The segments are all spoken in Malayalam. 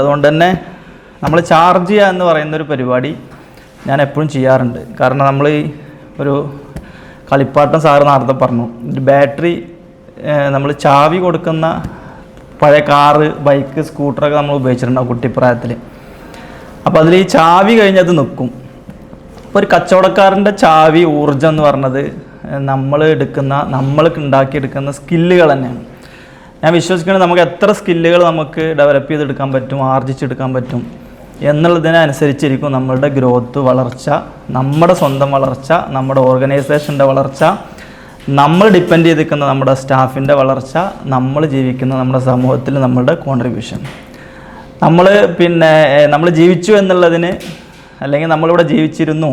അതുകൊണ്ട് തന്നെ നമ്മൾ ചാർജ് ചെയ്യുക എന്ന് പറയുന്നൊരു പരിപാടി ഞാൻ എപ്പോഴും ചെയ്യാറുണ്ട്. കാരണം നമ്മൾ ഈ ഒരു കളിപ്പാട്ടം സാറ് നേരത്തെ പറഞ്ഞു, ഒരു ബാറ്ററി നമ്മൾ ചാവി കൊടുക്കുന്ന പഴയ കാറ്, ബൈക്ക്, സ്കൂട്ടറൊക്കെ നമ്മൾ ഉപയോഗിച്ചിട്ടുണ്ടാവും കുട്ടിപ്രായത്തിൽ. അപ്പോൾ അതിൽ ഈ ചാവി കഴിഞ്ഞത് നിൽക്കും. അപ്പോൾ ഒരു കച്ചവടക്കാരൻ്റെ ചാവി ഊർജ്ജം എന്ന് പറഞ്ഞത് നമ്മൾക്ക് ഉണ്ടാക്കിയെടുക്കുന്ന സ്കില്ലുകൾ തന്നെയാണ്. ഞാൻ വിശ്വസിക്കുന്നത് നമുക്ക് എത്ര സ്കില്ലുകൾ നമുക്ക് ഡെവലപ്പ് ചെയ്തെടുക്കാൻ പറ്റും, ആർജിച്ചെടുക്കാൻ പറ്റും എന്നുള്ളതിനനുസരിച്ചിരിക്കും നമ്മളുടെ ഗ്രോത്ത്, വളർച്ച, നമ്മുടെ സ്വന്തം വളർച്ച, നമ്മുടെ ഓർഗനൈസേഷൻ്റെ വളർച്ച, നമ്മൾ ഡിപ്പെൻഡ് ചെയ്തിരിക്കുന്ന നമ്മുടെ സ്റ്റാഫിൻ്റെ വളർച്ച, നമ്മൾ ജീവിക്കുന്ന നമ്മുടെ സമൂഹത്തിൽ നമ്മളുടെ കോൺട്രിബ്യൂഷൻ. നമ്മൾ ജീവിച്ചു എന്നുള്ളതിന്, അല്ലെങ്കിൽ നമ്മളിവിടെ ജീവിച്ചിരുന്നു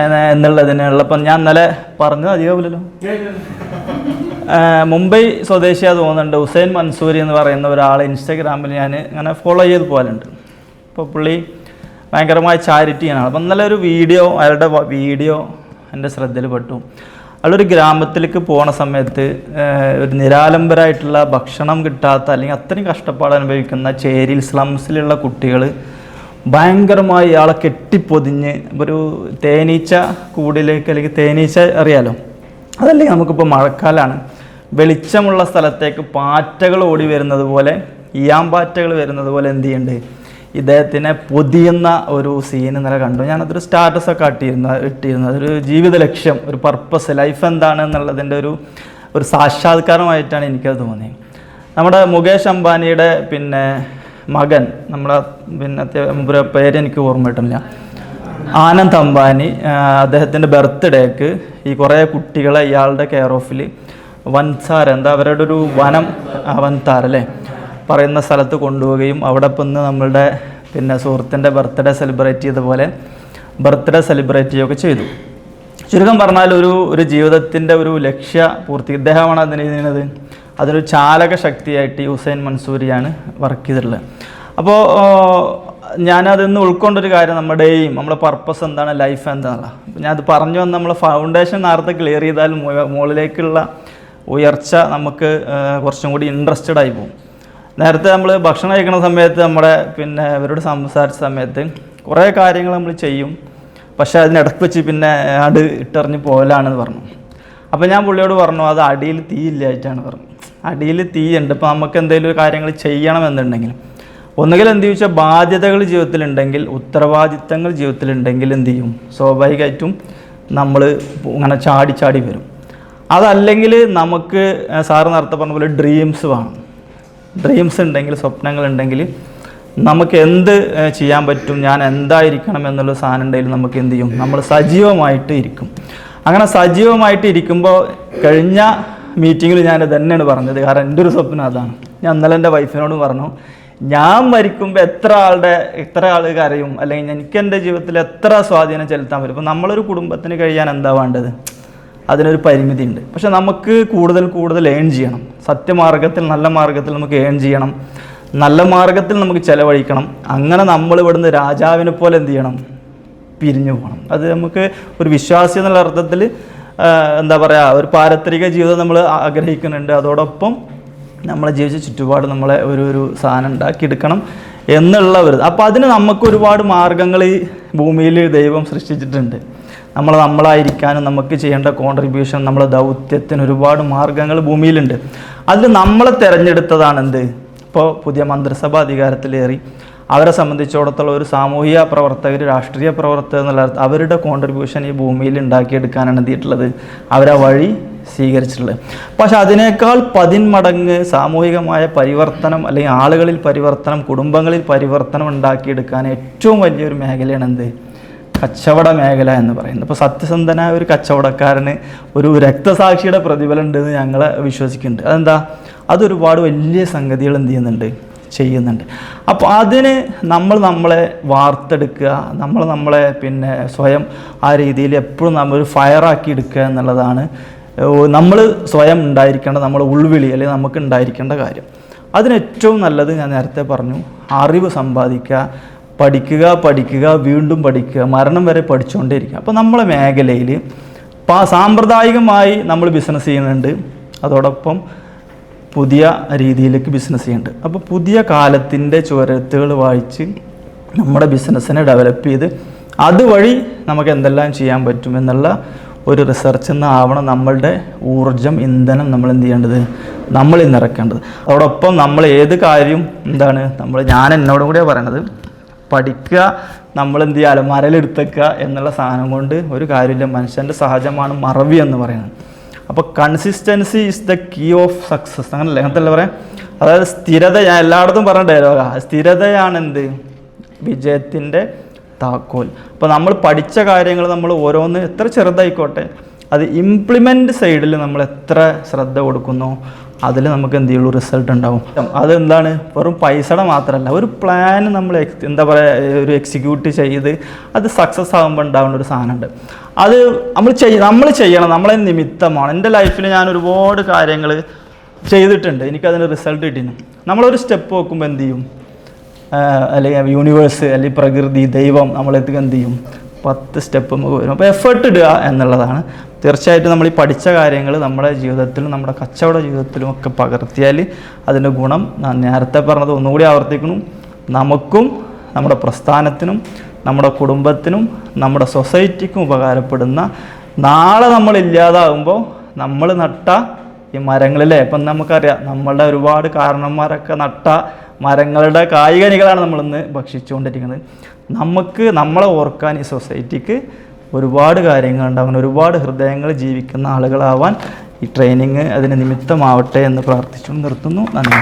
എന്നുള്ളതിനുള്ള, ഇപ്പം ഞാൻ ഇന്നലെ പറഞ്ഞത് അധികമില്ലല്ലോ, മുംബൈ സ്വദേശിയാ തോന്നുന്നുണ്ട്, ഹുസൈൻ മൻസൂരി എന്ന് പറയുന്ന ഒരാൾ ഇൻസ്റ്റാഗ്രാമിൽ ഞാൻ ഇങ്ങനെ ഫോളോ ചെയ്ത് പോലുണ്ട്. അപ്പോൾ പുള്ളി ഭയങ്കരമായ ചാരിറ്റിയാണ്. അപ്പം ഇന്നലെ ഒരു അയാളുടെ വീഡിയോ എൻ്റെ ശ്രദ്ധയിൽപ്പെട്ടു. അയാളൊരു ഗ്രാമത്തിലേക്ക് പോണ സമയത്ത് ഒരു നിരാലംബരായിട്ടുള്ള, ഭക്ഷണം കിട്ടാത്ത, അല്ലെങ്കിൽ അത്രയും കഷ്ടപ്പാട് അനുഭവിക്കുന്ന ചേരിയിൽ സ്ലംസിലുള്ള കുട്ടികൾ ഭയങ്കരമായി ഇയാളെ കെട്ടിപ്പൊതിഞ്ഞ് ഒരു തേനീച്ച കൂടിലേക്ക്, അല്ലെങ്കിൽ തേനീച്ച അറിയാലോ, അതല്ലെങ്കിൽ നമുക്കിപ്പോൾ മഴക്കാലമാണ്, വെളിച്ചമുള്ള സ്ഥലത്തേക്ക് പാറ്റകൾ ഓടി വരുന്നത് പോലെ, ഈയാമ്പാറ്റകൾ വരുന്നത് പോലെ എന്ത് ചെയ്യുന്നുണ്ട്, ഇദ്ദേഹത്തിനെ പൊതിയുന്ന ഒരു സീൻ ഇന്നലെ കണ്ടു. ഞാനതൊരു സ്റ്റാറ്റസൊക്കെ ഇട്ടിരുന്നു. അതൊരു ജീവിത ലക്ഷ്യം, ഒരു പർപ്പസ്, ലൈഫ് എന്താണ് എന്നുള്ളതിൻ്റെ ഒരു സാക്ഷാത്കാരമായിട്ടാണ് എനിക്കത് തോന്നിയത്. നമ്മുടെ മുകേഷ് അംബാനിയുടെ മകൻ, നമ്മുടെ പേരെനിക്ക് ഓർമ്മ കിട്ടുന്നില്ല, ആനന്ദ് അംബാനി, അദ്ദേഹത്തിൻ്റെ ബർത്ത്ഡേക്ക് ഈ കുറേ കുട്ടികളെ ഇയാളുടെ കെയർ ഓഫിൽ വൻസാർ, അവരുടെ ഒരു വനം, വൻതാർ അല്ലേ പറയുന്ന സ്ഥലത്ത് കൊണ്ടുപോവുകയും അവിടെ നിന്ന് നമ്മളുടെ സുഹൃത്തിൻ്റെ ബർത്ത്ഡേ സെലിബ്രേറ്റ് ചെയ്ത പോലെ ബർത്ത്ഡേ സെലിബ്രേറ്റ് ചെയ്യുകയൊക്കെ ചെയ്തു. ചുരുക്കം പറഞ്ഞാൽ ഒരു ജീവിതത്തിൻ്റെ ഒരു ലക്ഷ്യപൂർത്തി ഇദ്ദേഹമാണ് അതിന് ചെയ്യുന്നത്. അതൊരു ചാലക ശക്തിയായിട്ട് ഈ ഹുസൈൻ മൻസൂരിയാണ് വർക്ക് ചെയ്തിട്ടുള്ളത്. അപ്പോൾ ഞാനതിന്ന് ഉൾക്കൊണ്ടൊരു കാര്യം, നമ്മുടെ പർപ്പസ് എന്താണ്, ലൈഫ് എന്താണല്ല. ഞാനത് പറഞ്ഞു വന്ന് നമ്മൾ ഫൗണ്ടേഷൻ നേരത്തെ ക്ലിയർ ചെയ്താൽ മുകളിലേക്കുള്ള ഉയർച്ച നമുക്ക് കുറച്ചും കൂടി ഇൻട്രസ്റ്റഡ് ആയി പോകും. നേരത്തെ നമ്മൾ ഭക്ഷണം കഴിക്കുന്ന സമയത്ത് ഇവരോട് സംസാരിച്ച സമയത്ത് കുറേ കാര്യങ്ങൾ നമ്മൾ ചെയ്യും, പക്ഷേ അതിനിടയ്ക്ക് വെച്ച് ഇട്ടെറിഞ്ഞ് പോകലാണെന്ന് പറഞ്ഞു. അപ്പോൾ ഞാൻ പുള്ളിയോട് പറഞ്ഞു, അത് അടിയിൽ തീ ഇല്ലായിട്ടാണ് പറഞ്ഞു. അടിയിൽ തീയുണ്ട്. ഇപ്പോൾ നമുക്ക് എന്തെങ്കിലും ഒരു കാര്യങ്ങൾ ചെയ്യണമെന്നുണ്ടെങ്കിൽ, ഒന്നുകിൽ എന്ത് ചോദിച്ചാൽ ബാധ്യതകൾ ജീവിതത്തിലുണ്ടെങ്കിൽ, ഉത്തരവാദിത്തങ്ങൾ ജീവിതത്തിലുണ്ടെങ്കിൽ എന്ത് ചെയ്യും, സ്വാഭാവികമായിട്ടും നമ്മൾ ഇങ്ങനെ ചാടി വരും. അതല്ലെങ്കിൽ നമുക്ക് സാറ് നേരത്തെ പറഞ്ഞ പോലെ ഡ്രീംസ് വേണം. ഡ്രീംസ് ഉണ്ടെങ്കിൽ, സ്വപ്നങ്ങളുണ്ടെങ്കിൽ നമുക്ക് എന്ത് ചെയ്യാൻ പറ്റും, ഞാൻ എന്തായിരിക്കണം എന്നുള്ള സാധനം ഉണ്ടെങ്കിൽ നമുക്ക് എന്ത് ചെയ്യും, നമ്മൾ സജീവമായിട്ട് ഇരിക്കും. അങ്ങനെ സജീവമായിട്ട് ഇരിക്കുമ്പോൾ, കഴിഞ്ഞ മീറ്റിങ്ങിൽ ഞാൻ തന്നെയാണ് പറഞ്ഞത്, കാരണം എൻ്റെ ഒരു സ്വപ്നം അതാണ്. ഞാൻ ഇന്നലെ എൻ്റെ വൈഫിനോട് പറഞ്ഞു, ഞാൻ മരിക്കുമ്പോൾ എത്ര ആൾ കരയും, അല്ലെങ്കിൽ എനിക്ക് എൻ്റെ ജീവിതത്തിൽ എത്ര സ്വാധീനം ചെലുത്താൻ പറ്റും. ഇപ്പോൾ നമ്മളൊരു കുടുംബത്തിന് കഴിയാൻ എന്താ വേണ്ടത്, അതിനൊരു പരിമിതി ഉണ്ട്. പക്ഷെ നമുക്ക് കൂടുതൽ ഏൺ ചെയ്യണം. സത്യമാർഗത്തിൽ, നല്ല മാർഗത്തിൽ നമുക്ക് ഏൺ ചെയ്യണം, നല്ല മാർഗത്തിൽ നമുക്ക് ചിലവഴിക്കണം. അങ്ങനെ നമ്മൾ ഇവിടുന്ന് രാജാവിനെ പോലെ എന്ത് ചെയ്യണം, പിരിഞ്ഞു പോകണം. അത് നമുക്ക് ഒരു വിശ്വാസി എന്നുള്ള അർത്ഥത്തിൽ ഒരു പാരത്രിക ജീവിതം നമ്മൾ ആഗ്രഹിക്കുന്നുണ്ട്. അതോടൊപ്പം നമ്മളെ ജീവിച്ച ചുറ്റുപാട് നമ്മളെ ഒരു സാധനം ഉണ്ടാക്കിയെടുക്കണം എന്നുള്ള അപ്പോൾ അതിന് നമുക്ക് ഒരുപാട് മാർഗങ്ങൾ ഈ ഭൂമിയിൽ ദൈവം സൃഷ്ടിച്ചിട്ടുണ്ട്. നമ്മളായിരിക്കാനും നമുക്ക് ചെയ്യേണ്ട കോൺട്രിബ്യൂഷൻ, നമ്മുടെ ദൗത്യത്തിന് ഒരുപാട് മാർഗങ്ങൾ ഭൂമിയിലുണ്ട്. അതിൽ നമ്മളെ തിരഞ്ഞെടുത്തതാണ് ഇപ്പോൾ പുതിയ മന്ത്രിസഭ അധികാരത്തിലേറി അവരെ സംബന്ധിച്ചിടത്തോളം ഒരു സാമൂഹിക പ്രവർത്തകർ, രാഷ്ട്രീയ പ്രവർത്തകർ എന്നുള്ള അവരുടെ കോൺട്രിബ്യൂഷൻ ഈ ഭൂമിയിൽ ഉണ്ടാക്കിയെടുക്കാനാണ് എന്തിയിട്ടുള്ളത്, അവരാ വഴി സ്വീകരിച്ചിട്ടുള്ളത്. പക്ഷെ അതിനേക്കാൾ 10 മടങ്ങ് സാമൂഹികമായ പരിവർത്തനം, അല്ലെങ്കിൽ ആളുകളിൽ പരിവർത്തനം, കുടുംബങ്ങളിൽ പരിവർത്തനം ഉണ്ടാക്കിയെടുക്കാൻ ഏറ്റവും വലിയൊരു മേഖലയാണ് കച്ചവട മേഖല എന്ന് പറയുന്നത്. ഇപ്പോൾ സത്യസന്ധനായ ഒരു കച്ചവടക്കാരന് ഒരു രക്തസാക്ഷിയുടെ പ്രതിഫലം ഉണ്ടെന്ന് ഞങ്ങൾ വിശ്വസിക്കുന്നുണ്ട്. അതെന്താ, അതൊരുപാട് വലിയ സംഗതികൾ ചെയ്യുന്നുണ്ട്. അപ്പോൾ അതിന് നമ്മളെ വാർത്തെടുക്കുക, നമ്മളെ സ്വയം ആ രീതിയിൽ എപ്പോഴും നമ്മളൊരു ഫയറാക്കി എടുക്കുക എന്നുള്ളതാണ് നമ്മൾ സ്വയം ഉണ്ടായിരിക്കേണ്ട, നമ്മുടെ ഉൾവിളി, അല്ലെങ്കിൽ നമുക്ക് ഉണ്ടായിരിക്കേണ്ട കാര്യം. അതിനേറ്റവും നല്ലത് ഞാൻ നേരത്തെ പറഞ്ഞു, അറിവ് സമ്പാദിക്കുക, പഠിക്കുക, വീണ്ടും പഠിക്കുക, മരണം വരെ പഠിച്ചുകൊണ്ടേയിരിക്കുക. അപ്പോൾ നമ്മളെ മേഖലയിൽ സാമ്പ്രദായികമായി നമ്മൾ ബിസിനസ് ചെയ്യുന്നുണ്ട്, അതോടൊപ്പം പുതിയ രീതിയിലേക്ക് ബിസിനസ് ചെയ്യുന്നുണ്ട്. അപ്പോൾ പുതിയ കാലത്തിൻ്റെ ചുവരെഴുത്തുകൾ വായിച്ച് നമ്മുടെ ബിസിനസ്സിനെ ഡെവലപ്പ് ചെയ്ത് അതുവഴി നമുക്ക് എന്തെല്ലാം ചെയ്യാൻ പറ്റും എന്നുള്ള ഒരു റിസർച്ച് ആവണം നമ്മളുടെ ഊർജം, ഇന്ധനം നമ്മൾ എന്ത് ചെയ്യേണ്ടത്, നമ്മൾ ഇന്നിറക്കേണ്ടത്. അതോടൊപ്പം നമ്മൾ ഏത് കാര്യം ഞാൻ എന്നോടും കൂടിയാണ് പറയണത്, പഠിക്കുക, നമ്മൾ എന്ത് ചെയ്യുക, അലമാരയിലെടുത്തേക്കുക എന്നുള്ള സാധനം കൊണ്ട് ഒരു കാര്യമില്ല. മനുഷ്യൻ്റെ സഹജമാണ് മറവി എന്ന് പറയുന്നത്. അപ്പോൾ consistency is the key of success, അങ്ങനല്ലേ, അങ്ങനത്തെ പറയാം. അതായത് സ്ഥിരത, ഞാൻ എല്ലായിടത്തും പറഞ്ഞ ഡയലോഗാണ്, സ്ഥിരതയാണ് എന്ത് വിജയത്തിൻ്റെ താക്കോൽ. അപ്പോൾ നമ്മൾ പഠിച്ച കാര്യങ്ങൾ നമ്മൾ ഓരോന്ന് എത്ര ചെറുതായിക്കോട്ടെ അത് ഇംപ്ലിമെൻ്റ് സൈഡിൽ നമ്മൾ എത്ര ശ്രദ്ധ കൊടുക്കുന്നോ അതിൽ നമുക്ക് എന്ത് ചെയ്യുള്ളൂ, റിസൾട്ട് ഉണ്ടാവും. അതെന്താണ്, വെറും പൈസയുടെ മാത്രമല്ല, ഒരു പ്ലാൻ നമ്മൾ ഒരു എക്സിക്യൂട്ട് ചെയ്ത് അത് സക്സസ് ആകുമ്പോൾ ഉണ്ടാകുന്ന ഒരു സാധനമുണ്ട്. അത് നമ്മൾ ചെയ്യണം, നമ്മളെ നിമിത്തമാണ്. എൻ്റെ ലൈഫിൽ ഞാൻ ഒരുപാട് കാര്യങ്ങൾ ചെയ്തിട്ടുണ്ട്, എനിക്കതിന് റിസൾട്ട് കിട്ടിയിരുന്നു. നമ്മളൊരു സ്റ്റെപ്പ് വെക്കുമ്പോൾ എന്ത് ചെയ്യും, അല്ലെങ്കിൽ യൂണിവേഴ്സ് അല്ലെങ്കിൽ പ്രകൃതി, ദൈവം നമ്മളെത്തിക്ക് എന്ത് ചെയ്യും, 10 സ്റ്റെപ്പ് നമുക്ക് വരും. അപ്പോൾ എഫേർട്ട് ഇടുക എന്നുള്ളതാണ്. തീർച്ചയായിട്ടും നമ്മൾ ഈ പഠിച്ച കാര്യങ്ങൾ നമ്മുടെ ജീവിതത്തിലും നമ്മുടെ കച്ചവട ജീവിതത്തിലും ഒക്കെ പകർത്തിയാൽ അതിൻ്റെ ഗുണം ഞാൻ നേരത്തെ പറഞ്ഞത് ഒന്നുകൂടി ആവർത്തിക്കണം, നമുക്കും നമ്മുടെ പ്രസ്ഥാനത്തിനും നമ്മുടെ കുടുംബത്തിനും നമ്മുടെ സൊസൈറ്റിക്കും ഉപകാരപ്പെടുന്ന, നാളെ നമ്മളില്ലാതാകുമ്പോൾ നമ്മൾ നട്ട ഈ മരങ്ങളിലെ, ഇപ്പം നമുക്കറിയാം നമ്മളുടെ ഒരുപാട് കാരണന്മാരൊക്കെ നട്ട മരങ്ങളുടെ കായികനികളാണ് നമ്മളിന്ന് ഭക്ഷിച്ചുകൊണ്ടിരിക്കുന്നത്. നമ്മളെ ഓർക്കാൻ ഈ സൊസൈറ്റിക്ക് ഒരുപാട് കാര്യങ്ങളുണ്ടാകും, ഒരുപാട് ഹൃദയങ്ങൾ ജീവിക്കുന്ന ആളുകളാവാൻ ഈ ട്രെയിനിങ് അതിന് നിമിത്തമാവട്ടെ എന്ന് പ്രാർത്ഥിച്ചു നിർത്തുന്നു. നന്ദി.